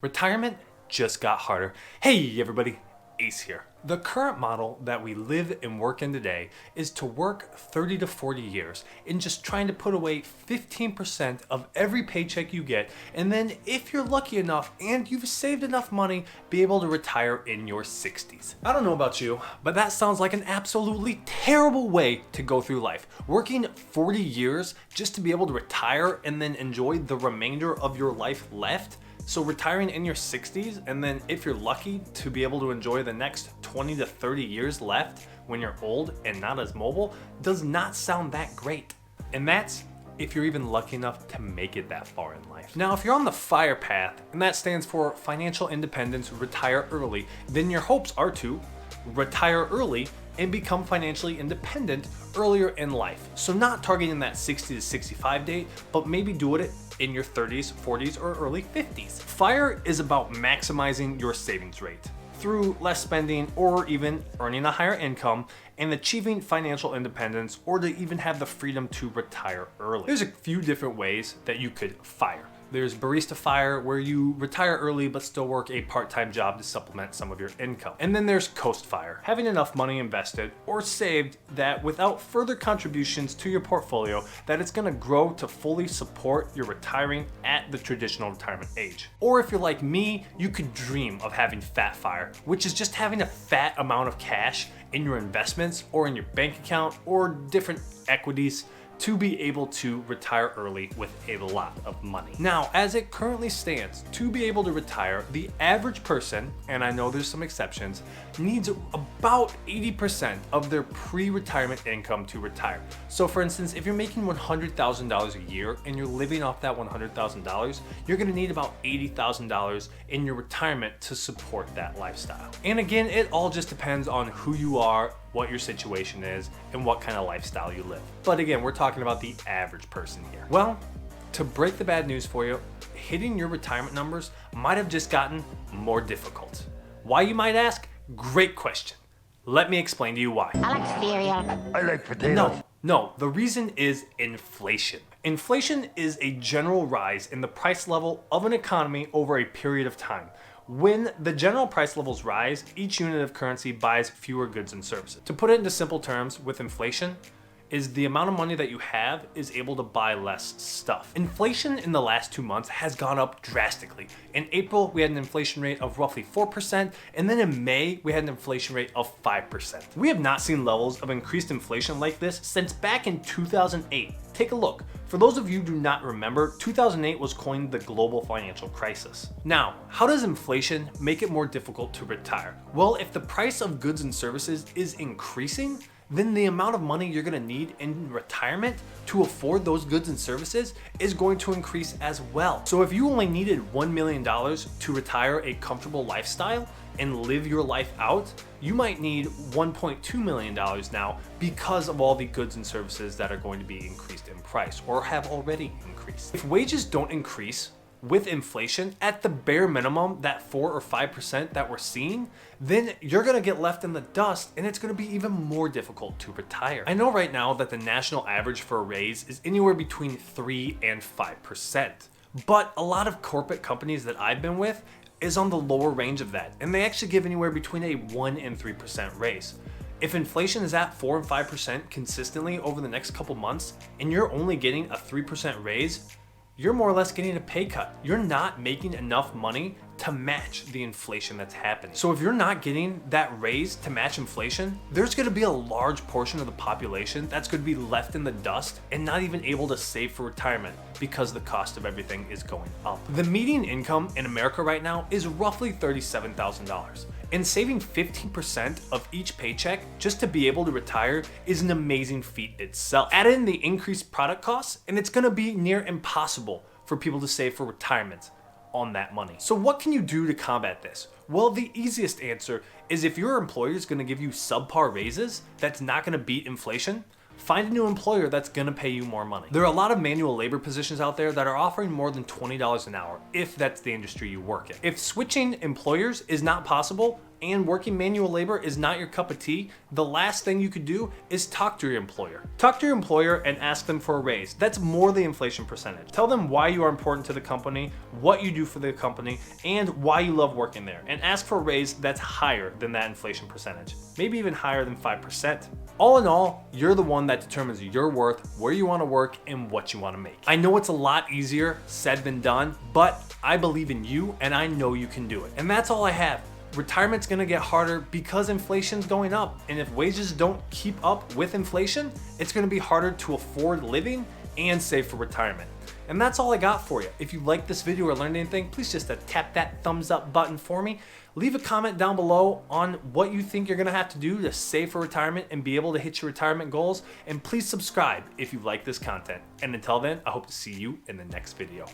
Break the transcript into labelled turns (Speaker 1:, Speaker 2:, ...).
Speaker 1: Retirement just got harder. Hey everybody, Ace here. The current model that we live and work in today is to work 30 to 40 years and just trying to put away 15% of every paycheck you get, and then if you're lucky enough and you've saved enough money, be able to retire in your 60s. I don't know about you, but that sounds like an absolutely terrible way to go through life. Working 40 years just to be able to retire and then enjoy the remainder of your life left. So retiring in your 60s, and then if you're lucky to be able to enjoy the next 20 to 30 years left when you're old and not as mobile, does not sound that great. And that's if you're even lucky enough to make it that far in life. Now, if you're on the FIRE path, and that stands for Financial Independence, Retire Early, then your hopes are to retire early and become financially independent earlier in life. So not targeting that 60 to 65 date, but maybe doing it in your 30s, 40s, or early 50s. FIRE is about maximizing your savings rate through less spending or even earning a higher income and achieving financial independence, or to even have the freedom to retire early. There's a few different ways that you could FIRE. There's barista FIRE, where you retire early but still work a part-time job to supplement some of your income. And then there's Coast FIRE, having enough money invested or saved that without further contributions to your portfolio, that it's gonna grow to fully support your retiring at the traditional retirement age. Or if you're like me, you could dream of having Fat FIRE, which is just having a fat amount of cash in your investments or in your bank account or different equities to be able to retire early with a lot of money. Now, as it currently stands, to be able to retire, the average person, and I know there's some exceptions, needs about 80% of their pre-retirement income to retire. So for instance, if you're making $100,000 a year and you're living off that $100,000, you're gonna need about $80,000 in your retirement to support that lifestyle. And again, it all just depends on who you are, what your situation is, and what kind of lifestyle you live. But again, we're talking about the average person here. Well, to break the bad news for you, hitting your retirement numbers might have just gotten more difficult. Why, you might ask? Great question. Let me explain to you why.
Speaker 2: I like cereal.
Speaker 3: I like potatoes.
Speaker 1: No, the reason is inflation. Inflation is a general rise in the price level of an economy over a period of time. When the general price levels rise, each unit of currency buys fewer goods and services. To put it into simple terms, with inflation, is the amount of money that you have is able to buy less stuff. Inflation in the last 2 months has gone up drastically. In April, we had an inflation rate of roughly 4%, and then in May, we had an inflation rate of 5%. We have not seen levels of increased inflation like this since back in 2008. Take a look. For those of you who do not remember, 2008 was coined the global financial crisis. Now, how does inflation make it more difficult to retire? Well, if the price of goods and services is increasing, then the amount of money you're gonna need in retirement to afford those goods and services is going to increase as well. So if you only needed $1 million to retire a comfortable lifestyle and live your life out, you might need $1.2 million now because of all the goods and services that are going to be increased in price or have already increased. If wages don't increase with inflation at the bare minimum, that 4 or 5% that we're seeing, then you're gonna get left in the dust and it's gonna be even more difficult to retire. I know right now that the national average for a raise is anywhere between 3 and 5%, but a lot of corporate companies that I've been with is on the lower range of that, and they actually give anywhere between a 1 and 3% raise. If inflation is at 4 and 5% consistently over the next couple months, and you're only getting a 3% raise, you're more or less getting a pay cut. You're not making enough money to match the inflation that's happening. So if you're not getting that raise to match inflation, there's gonna be a large portion of the population that's gonna be left in the dust and not even able to save for retirement because the cost of everything is going up. The median income in America right now is roughly $37,000. And saving 15% of each paycheck just to be able to retire is an amazing feat itself. Add in the increased product costs, and it's gonna be near impossible for people to save for retirement on that money. So what can you do to combat this? Well, the easiest answer is if your employer is gonna give you subpar raises that's not gonna beat inflation, find a new employer that's gonna pay you more money. There are a lot of manual labor positions out there that are offering more than $20 an hour if that's the industry you work in. If switching employers is not possible, and working manual labor is not your cup of tea, the last thing you could do is talk to your employer. Talk to your employer and ask them for a raise. That's more the inflation percentage. Tell them why you are important to the company, what you do for the company, and why you love working there. And ask for a raise that's higher than that inflation percentage. Maybe even higher than 5%. All in all, you're the one that determines your worth, where you want to work, and what you want to make. I know it's a lot easier said than done, but I believe in you and I know you can do it. And that's all I have. Retirement's gonna get harder because inflation's going up. And if wages don't keep up with inflation, it's gonna be harder to afford living and save for retirement. And that's all I got for you. If you liked this video or learned anything, please just tap that thumbs up button for me. Leave a comment down below on what you think you're gonna have to do to save for retirement and be able to hit your retirement goals. And please subscribe if you like this content. And until then, I hope to see you in the next video.